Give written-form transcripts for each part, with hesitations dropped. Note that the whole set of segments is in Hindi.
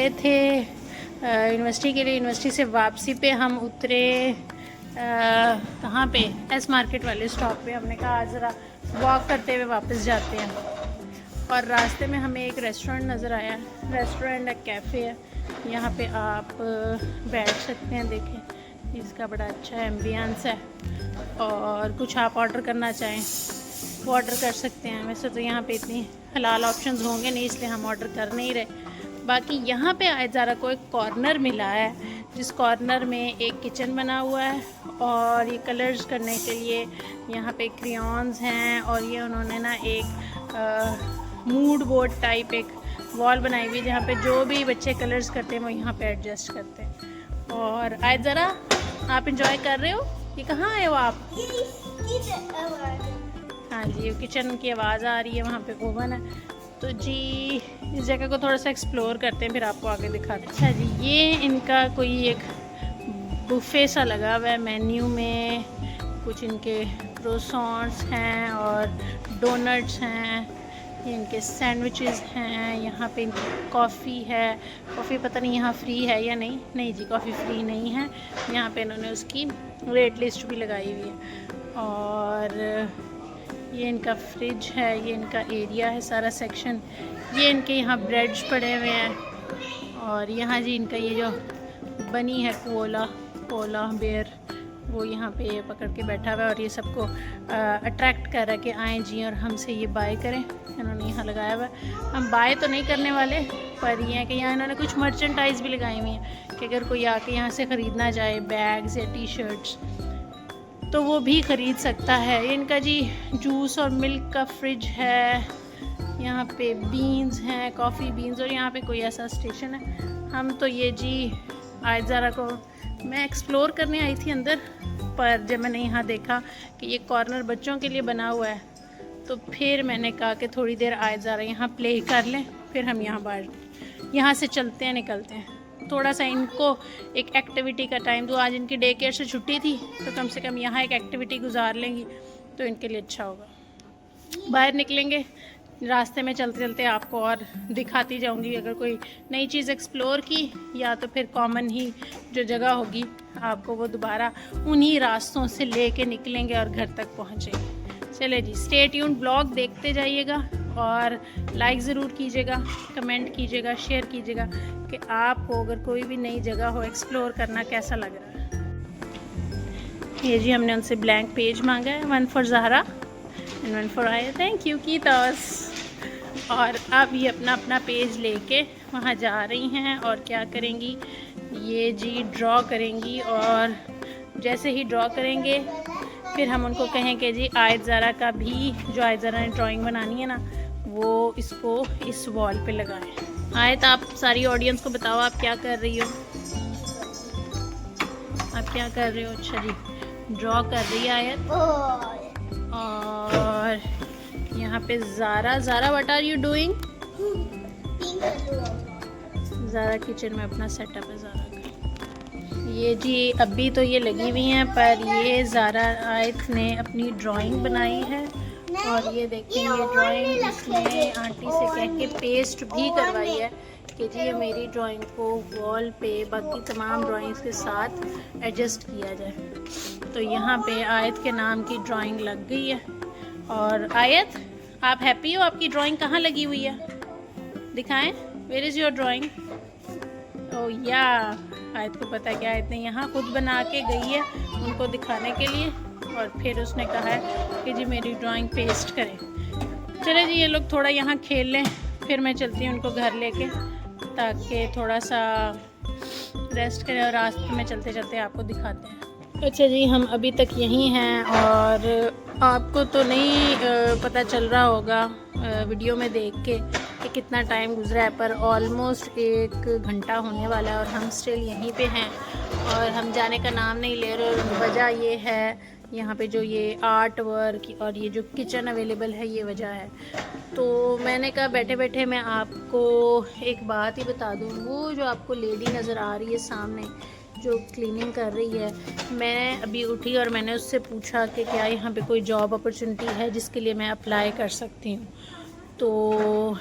गए थे यूनिवर्सिटी के लिए। यूनिवर्सिटी से वापसी पे हम उतरे कहाँ पे, एस मार्केट वाले स्टॉप पे। हमने कहा आज ज़रा वॉक करते हुए वापस जाते हैं। और रास्ते में हमें एक रेस्टोरेंट नज़र आया। रेस्टोरेंट एक कैफ़े है, यहाँ पे आप बैठ सकते हैं। देखें इसका बड़ा अच्छा एम्बियंस है। और कुछ आप ऑर्डर करना चाहें वो ऑर्डर कर सकते हैं। वैसे तो यहाँ पे इतनी हलाल ऑप्शंस होंगे नहीं, इसलिए हम ऑर्डर कर नहीं रहे। बाकी यहाँ पे आए ज़रा को एक कॉर्नर मिला है, जिस कॉर्नर में एक किचन बना हुआ है और ये कलर्स करने के लिए यहाँ पे क्रेयॉन्स हैं। और ये उन्होंने ना एक मूड बोर्ड टाइप एक वॉल बनाई हुई है, जहाँ पे जो भी बच्चे कलर्स करते हैं वो यहाँ पे एडजस्ट करते हैं। और आए ज़रा आप इंजॉय कर रहे हो। ये कहाँ आए हो आप? हाँ जी, किचन की आवाज़ आ रही है, वहाँ पे ओवन है। तो जी इस जगह को थोड़ा सा एक्सप्लोर करते हैं, फिर आपको आगे दिखाते हैं। अच्छा जी, ये इनका कोई एक बुफे सा लगा हुआ है। मेन्यू में कुछ इनके क्रोसॉन्ट्स हैं और डोनट्स हैं, ये इनके सैंडविचेस हैं। यहाँ पे इनकी कॉफ़ी है। कॉफ़ी पता नहीं यहाँ फ्री है या नहीं। नहीं जी, कॉफ़ी फ्री नहीं है। यहाँ पे इन्होंने उसकी रेट लिस्ट भी लगाई हुई है। और ये इनका फ्रिज है, ये इनका एरिया है सारा सेक्शन। ये इनके यहाँ ब्रेड्स पड़े हुए हैं। और यहाँ जी इनका ये जो बनी है कोला बेयर, वो यहाँ पे पकड़ के बैठा हुआ है और ये सबको अट्रैक्ट कर रहा है कि आएँ जी और हमसे ये बाय करें। इन्होंने यहाँ लगाया हुआ है। हम बाय तो नहीं करने वाले, पर ये है कि यहाँ इन्होंने कुछ मर्चेंटाइज़ भी लगाई हुई हैं कि अगर कोई आके यहाँ से ख़रीदना चाहे बैग्स या टी शर्ट्स तो वो भी ख़रीद सकता है। इनका जी जूस और मिल्क का फ्रिज है। यहाँ पे बीन्स हैं, कॉफ़ी बीन्स। और यहाँ पे कोई ऐसा स्टेशन है। हम तो ये जी आज ज़रा को मैं एक्सप्लोर करने आई थी अंदर, पर जब मैंने यहाँ देखा कि ये कॉर्नर बच्चों के लिए बना हुआ है तो फिर मैंने कहा कि थोड़ी देर आए ज़रा यहाँ प्ले कर लें, फिर हम यहाँ बाहर यहाँ से चलते हैं, निकलते हैं। थोड़ा सा इनको एक एक्टिविटी का टाइम दूँ। आज इनकी डे केयर से छुट्टी थी तो कम से कम यहाँ एक एक्टिविटी गुजार लेंगी तो इनके लिए अच्छा होगा। बाहर निकलेंगे, रास्ते में चलते चलते आपको और दिखाती जाऊंगी अगर कोई नई चीज़ एक्सप्लोर की, या तो फिर कॉमन ही जो जगह होगी आपको वो दोबारा उन्हीं रास्तों से लेके निकलेंगे और घर तक पहुँचेंगे। चले जी, स्टे ट्यून्ड, ब्लॉग देखते जाइएगा और लाइक ज़रूर कीजिएगा, कमेंट कीजिएगा, शेयर कीजिएगा कि आपको अगर कोई भी नई जगह हो एक्सप्लोर करना कैसा लग रहा है। ये जी हमने उनसे ब्लैंक पेज मांगा है, 1 फॉर ज़हरा एंड 1 फॉर आया। थैंक यू की तस। और अब ये अपना अपना पेज लेके वहाँ जा रही हैं और क्या करेंगी, ये जी ड्रॉ करेंगी। और जैसे ही ड्रॉ करेंगे फिर हम उनको कहेंगे जी आयत ज़रा का भी, जो आयत ज़रा ने ड्राइंग बनानी है ना, वो इसको इस वॉल पे लगाएं। आयत आप सारी ऑडियंस को बताओ आप क्या कर रही हो, आप क्या कर रहे हो? अच्छा जी, ड्रॉ कर रही है आयत। और यहाँ पे Zara what are you doing? Zara kitchen में अपना सेटअप है ज़ारा का। ये जी अभी तो ये लगी हुई हैं, पर ये ज़ारा आयत ने अपनी ड्राइंग बनाई है। और ये देखिए ये ड्राइंग इसने आंटी से कह के पेस्ट भी करवाई है कि जी ये मेरी ड्राइंग को वॉल पे बाकी तमाम ड्राइंग्स के साथ एडजस्ट किया जाए। तो यहाँ पे आयत के नाम की ड्राइंग लग गई है। और आयत आप हैप्पी हो? आपकी ड्राइंग कहाँ लगी हुई है, दिखाएं, वेयर इज़ योर ड्राइंग? ओह या, आयत को पता क्या, आयत ने यहाँ खुद बना के गई है उनको दिखाने के लिए। और फिर उसने कहा है कि जी मेरी ड्राइंग पेस्ट करें। चले जी ये लोग थोड़ा यहाँ खेल लें, फिर मैं चलती हूँ उनको घर लेके, ताकि थोड़ा सा रेस्ट करें और रास्ते में चलते चलते आपको दिखाते हैं। अच्छा जी, हम अभी तक यहीं हैं और आपको तो नहीं पता चल रहा होगा वीडियो में देख के कि कितना टाइम गुजरा है, पर ऑलमोस्ट 1 घंटा होने वाला है और हम स्टिल यहीं पे हैं और हम जाने का नाम नहीं ले रहे। वजह ये है यहाँ पे जो ये आर्ट वर्क और ये जो किचन अवेलेबल है, ये वजह है। तो मैंने कहा बैठे बैठे मैं आपको एक बात ही बता दूँ। वो जो आपको लेडी नज़र आ रही है सामने जो क्लीनिंग कर रही है, मैं अभी उठी और मैंने उससे पूछा कि क्या यहाँ पे कोई जॉब अपॉर्चुनिटी है जिसके लिए मैं अप्लाई कर सकती हूँ। तो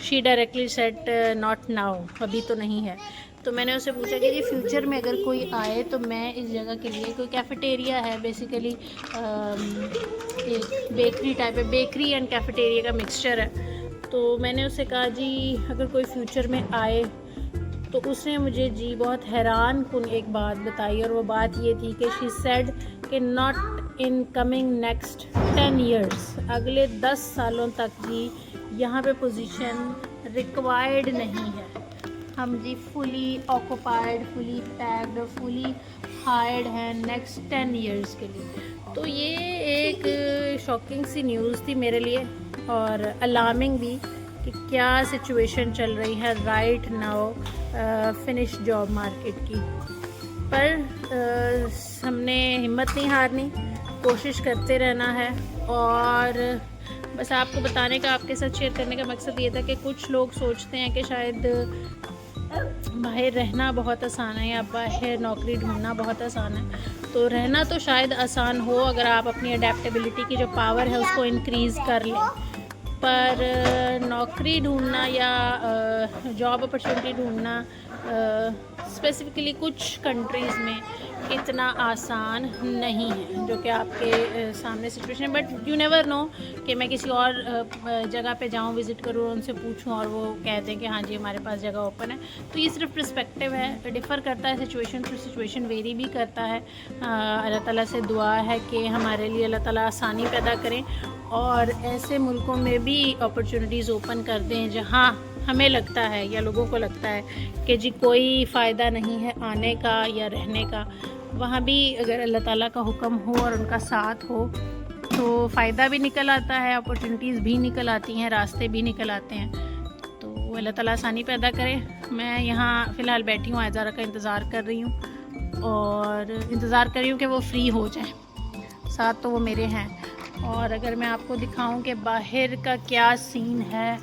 she directly said not now, अभी तो नहीं है। तो मैंने उससे पूछा कि जी फ्यूचर में अगर कोई आए तो मैं इस जगह के लिए, कोई कैफ़ेटेरिया है बेसिकली, एक बेकरी टाइप है, बेकरी एंड कैफ़ेटेरिया का मिक्सचर है। तो मैंने उससे कहा जी अगर कोई फ्यूचर में आए, तो उसने मुझे जी बहुत हैरान कुन एक बात बताई, और वो बात ये थी कि शी सेड कि not in coming next 10 years, अगले 10 सालों तक जी यहाँ पे पोजीशन रिक्वायर्ड नहीं है। हम जी fully occupied, fully packed, fully hired हैं नेक्स्ट 10 ईयर्स के लिए। तो ये एक शॉकिंग सी न्यूज़ थी मेरे लिए, और अलार्मिंग भी, कि क्या सिचुएशन चल रही है right now finish job market की। पर हमने हिम्मत नहीं हारनी, कोशिश करते रहना है। और बस आपको बताने का, आपके साथ शेयर करने का मकसद ये था कि कुछ लोग सोचते हैं कि शायद बाहर रहना बहुत आसान है या बाहर नौकरी ढूंढना बहुत आसान है। तो रहना तो शायद आसान हो अगर आप अपनी अडेप्टेबिलिटी की जो पावर है उसको इंक्रीज़ कर लें, पर नौकरी ढूंढना या जॉब अपॉर्चुनिटी ढूंढना स्पेसिफिकली कुछ कंट्रीज़ में इतना आसान नहीं है, जो कि आपके सामने सिचुएशन है। बट यू नेवर नो कि मैं किसी और जगह पे जाऊं, विज़िट करूं, उनसे पूछूं और वो कह दें कि हाँ जी हमारे पास जगह ओपन है। तो ये सिर्फ पर्सपेक्टिव है, डिफ़र करता है सिचुएशन टू सिचुएशन, वेरी भी करता है। अल्लाह ताला से दुआ है कि हमारे लिए अल्लाह ताला आसानी पैदा करें और ऐसे मुल्कों में भी अपॉर्चुनिटीज़ ओपन कर दें जहाँ हमें लगता है या लोगों को लगता है कि जी कोई फ़ायदा नहीं है आने का या रहने का, वहाँ भी अगर अल्लाह ताला का हुक्म हो और उनका साथ हो तो फ़ायदा भी निकल आता है, अपॉर्चुनिटीज़ भी निकल आती हैं, रास्ते भी निकल आते हैं। तो अल्लाह ताला आसानी पैदा करे। मैं यहाँ फ़िलहाल बैठी हूँ, आयज़ारा का इंतज़ार कर रही हूँ, और इंतज़ार कर रही हूँ कि वो फ्री हो जाए, साथ तो वो मेरे हैं। और अगर मैं आपको दिखाऊं कि बाहर का क्या सीन है,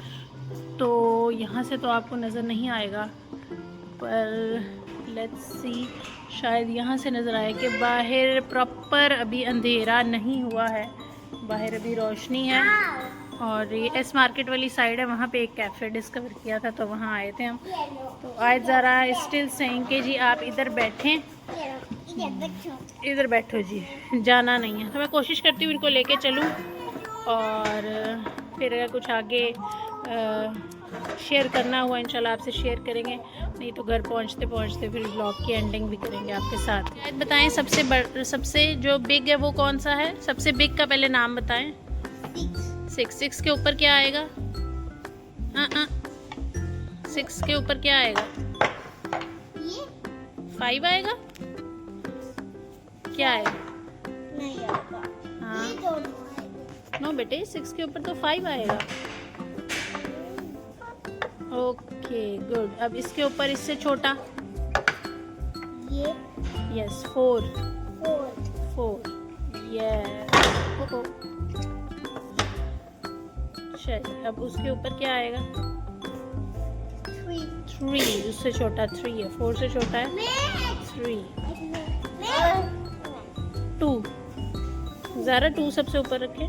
तो यहाँ से तो आपको नज़र नहीं आएगा, पर लेट्स सी, शायद यहाँ से नज़र आए कि बाहर प्रॉपर अभी अंधेरा नहीं हुआ है, बाहर अभी रोशनी है। और ये एस मार्केट वाली साइड है, वहाँ पे एक कैफ़े डिस्कवर किया था तो वहाँ आए थे हम। तो आज ज़रा स्टिल सेइंग कि जी आप इधर बैठें, इधर बैठो जी, जाना नहीं है। तो मैं कोशिश करती हूँ इनको लेके चलूँ, और फिर अगर कुछ आगे शेयर करना हुआ इंशाल्लाह आपसे शेयर करेंगे, नहीं तो घर पहुँचते पहुँचते फिर ब्लॉग की एंडिंग भी करेंगे आपके साथ। शायद बताएं सबसे जो बिग है वो कौन सा है? सबसे बिग का पहले नाम बताएं। 6 के ऊपर क्या आएगा? 6 के ऊपर क्या आएगा? 5 आएगा? क्या आएगा? नहीं आएगा। हाँ नो बेटे, 6 के ऊपर तो 5 आएगा। Okay good. अब इसके ऊपर इससे छोटा, ये यस 4 यस। चलिए अब उसके ऊपर क्या आएगा? 3, उससे छोटा 3 है, 4 से छोटा है 3। 2, ज़रा 2 सबसे ऊपर रखें।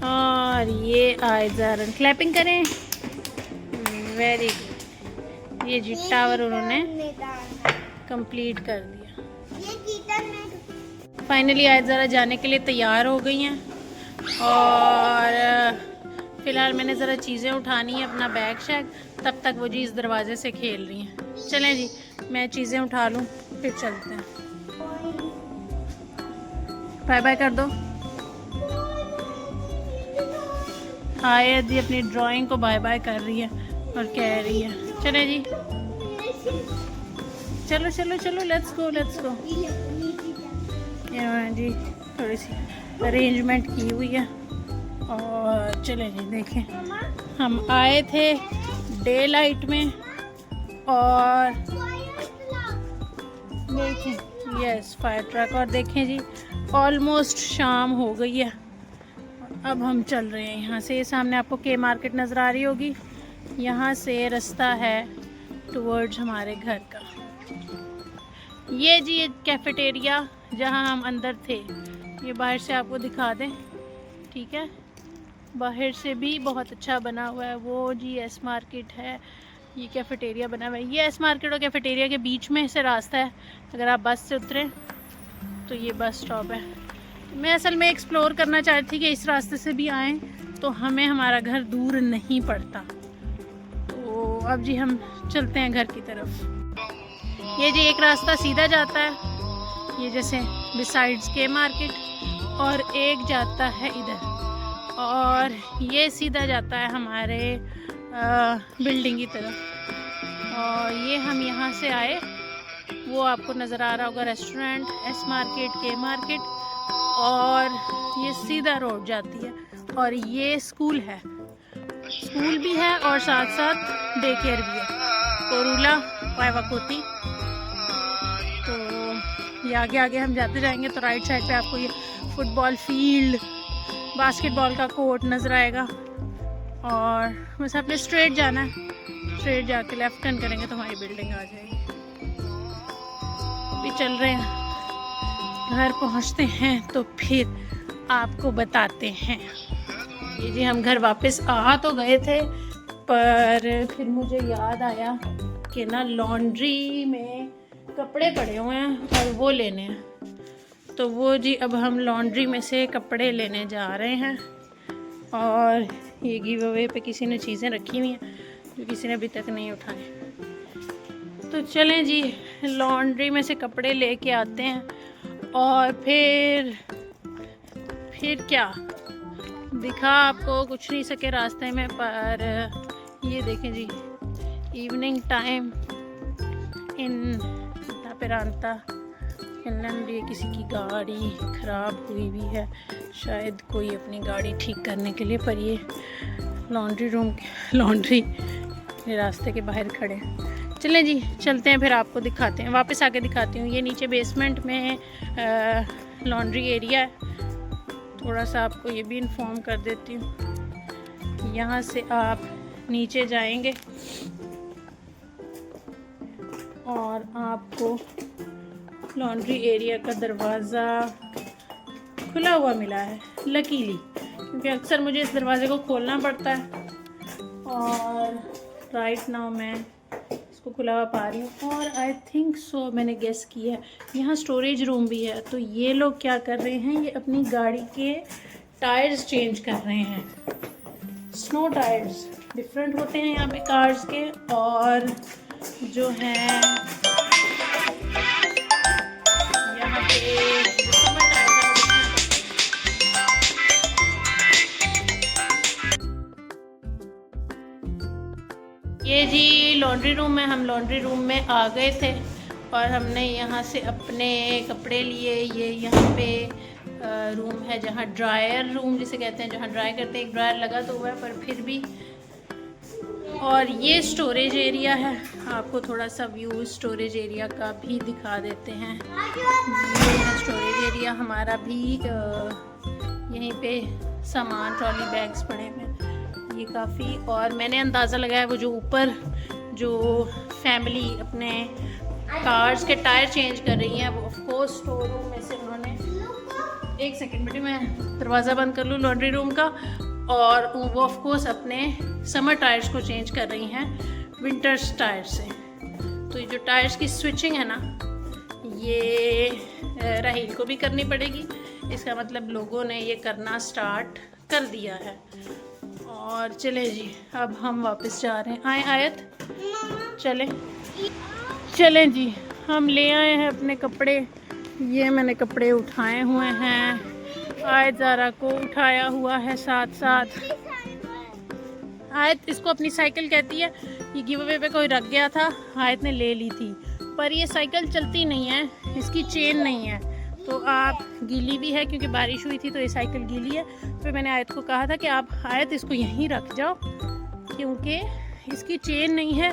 और ये आए ज़रा क्लैपिंग करें, वेरी गुड। ये जी टावर उन्होंने कंप्लीट कर दिया। फाइनली आए ज़रा जाने के लिए तैयार हो गई हैं, और फ़िलहाल मैंने ज़रा चीज़ें उठानी है, अपना बैग शैग, तब तक वो जी इस दरवाजे से खेल रही हैं। चलें जी मैं चीज़ें उठा लूँ फिर चलते हैं। बाय बाय कर दो। आया जी अपनी ड्राइंग को बाय बाय कर रही है और कह रही है चले जी, चलो चलो चलो लेट्स गो लेट्स गो। जी थोड़ी सी अरेंजमेंट की हुई है, और चले जी देखें हम आए थे डे लाइट में, और देखें यस फायर ट्रक, और देखें जी ऑलमोस्ट शाम हो गई है। अब हम चल रहे हैं यहाँ से। सामने आपको के मार्केट नज़र आ रही होगी, यहाँ से रास्ता है टुवर्ड्स हमारे घर का। ये जी ये कैफ़ेटेरिया जहाँ हम अंदर थे, ये बाहर से आपको दिखा दें, ठीक है, बाहर से भी बहुत अच्छा बना हुआ है। वो जी एस मार्केट है, ये कैफेटेरिया बना हुआ है। ये एस मार्केट और कैफेटेरिया के बीच में से रास्ता है। अगर आप बस से उतरें तो ये बस स्टॉप है। मैं असल में एक्सप्लोर करना चाहती थी कि इस रास्ते से भी आएँ तो हमें हमारा घर दूर नहीं पड़ता। तो अब जी हम चलते हैं घर की तरफ। ये जी एक रास्ता सीधा जाता है, ये जैसे बिसाइड्स के मार्केट, और एक जाता है इधर, और ये सीधा जाता है हमारे बिल्डिंग की तरफ। और ये हम यहाँ से आए, वो आपको नज़र आ रहा होगा रेस्टोरेंट, एस मार्केट, के मार्केट, और ये सीधा रोड जाती है। और ये स्कूल है, स्कूल भी है और साथ साथ डे केयर भी है, कोरुला पायवाकोती। तो ये आगे आगे हम जाते जाएंगे तो राइट साइड पे आपको ये फुटबॉल फील्ड, बास्केटबॉल का कोर्ट नज़र आएगा। और बस आपने स्ट्रेट जाना है, स्ट्रेट जाके लेफ्ट टर्न करेंगे तो हमारी बिल्डिंग आ जाएगी। अभी चल रहे हैं, घर पहुंचते हैं तो फिर आपको बताते हैं। ये जी हम घर वापस आ तो गए थे, पर फिर मुझे याद आया कि ना लॉन्ड्री में कपड़े पड़े हुए हैं और वो लेने हैं। तो वो जी अब हम लॉन्ड्री में से कपड़े लेने जा रहे हैं। और ये गिव अवे पे किसी ने चीज़ें रखी हुई हैं जो किसी ने अभी तक नहीं उठाए। तो चलें जी लॉन्ड्री में से कपड़े लेके आते हैं। और फिर क्या दिखा आपको कुछ नहीं सके रास्ते में, पर ये देखें जी इवनिंग टाइम इन पेरांता फिनलैंड। ये किसी की गाड़ी ख़राब हुई हुई है, शायद कोई अपनी गाड़ी ठीक करने के लिए, पर ये लॉन्ड्री रास्ते के बाहर खड़े हैं। चलें जी चलते हैं, फिर आपको दिखाते हैं, वापस आके दिखाती हूँ। ये नीचे बेसमेंट में लॉन्ड्री एरिया है। थोड़ा सा आपको ये भी इन्फॉर्म कर देती हूँ, यहाँ से आप नीचे जाएंगे और आपको लॉन्ड्री एरिया का दरवाज़ा खुला हुआ मिला है, लकीली, क्योंकि अक्सर मुझे इस दरवाज़े को खोलना पड़ता है। और राइट नाउ मैं इसको खुला हुआ पा रही हूँ। और आई थिंक सो मैंने गेस किया है यहाँ स्टोरेज रूम भी है। तो ये लोग क्या कर रहे हैं, ये अपनी गाड़ी के टायर्स चेंज कर रहे हैं। स्नो टायर्स डिफरेंट होते हैं यहाँ पे कार्स के, और जो हैं यहाँ पे समर टायर्स ये जी लॉन्ड्री रूम है। हम लॉन्ड्री रूम में आ गए थे और हमने यहाँ से अपने कपड़े लिए। ये यहाँ पे रूम है जहाँ ड्रायर रूम जिसे कहते हैं, जहाँ ड्राई करते हैं। एक ड्रायर लगा तो हुआ है पर फिर भी। और ये स्टोरेज एरिया है, आपको थोड़ा सा व्यू स्टोरेज एरिया का भी दिखा देते हैं। ये है स्टोरेज एरिया हमारा भी। यहीं पे सामान ट्रॉली बैग्स पड़े हैं, ये काफ़ी। और मैंने अंदाज़ा लगाया वो जो ऊपर जो फैमिली अपने कार्स के टायर चेंज कर रही हैं, वो ऑफकोर्स स्टोर रूम में से उन्होंने, एक सेकेंड बेटे मैं दरवाज़ा बंद कर लूँ लॉन्ड्री रूम का। और वो ऑफकोर्स अपने समर टायर्स को चेंज कर रही हैं विंटर्स टायर से। तो ये जो टायर्स की स्विचिंग है ना, ये राहील को भी करनी पड़ेगी। इसका मतलब लोगों ने ये करना स्टार्ट कर दिया है। और चले जी अब हम वापस जा रहे हैं। आए आयत चलें जी, हम ले आए हैं अपने कपड़े। ये मैंने कपड़े उठाए हुए हैं, आयत ज़ारा को उठाया हुआ है साथ साथ। आयत इसको अपनी साइकिल कहती है। ये गिव अवे पे कोई रख गया था, आयत ने ले ली थी, पर ये साइकिल चलती नहीं है, इसकी चेन नहीं है। तो आप गीली भी है क्योंकि बारिश हुई थी तो ये साइकिल गीली है। फिर मैंने आयत को कहा था कि आप आयत इसको यहीं रख जाओ क्योंकि इसकी चेन नहीं है,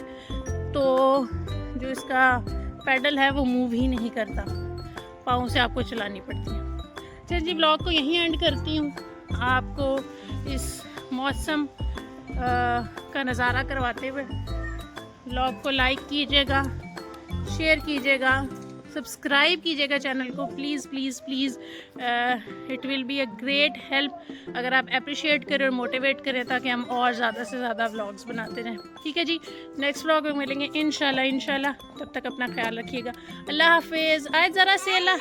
तो जो इसका पैडल है वो मूव ही नहीं करता, पाँव से आपको चलानी पड़ती है। चलिए जी ब्लॉग को यहीं एंड करती हूँ। आपको इस मौसम का नज़ारा करवाते हुए ब्लॉग को लाइक कीजिएगा, शेयर कीजिएगा, सब्सक्राइब कीजिएगा चैनल को please please please. It will be a great help अगर आप अप्रिशिएट करें और मोटिवेट करें ताकि हम और ज़्यादा से ज़्यादा व्लॉग्स बनाते रहें। ठीक है जी, नेक्स्ट व्लॉग में मिलेंगे इंशाल्लाह। तब तक अपना ख्याल रखिएगा। अल्लाह हाफिज़। आए ज़रा से अल्लाह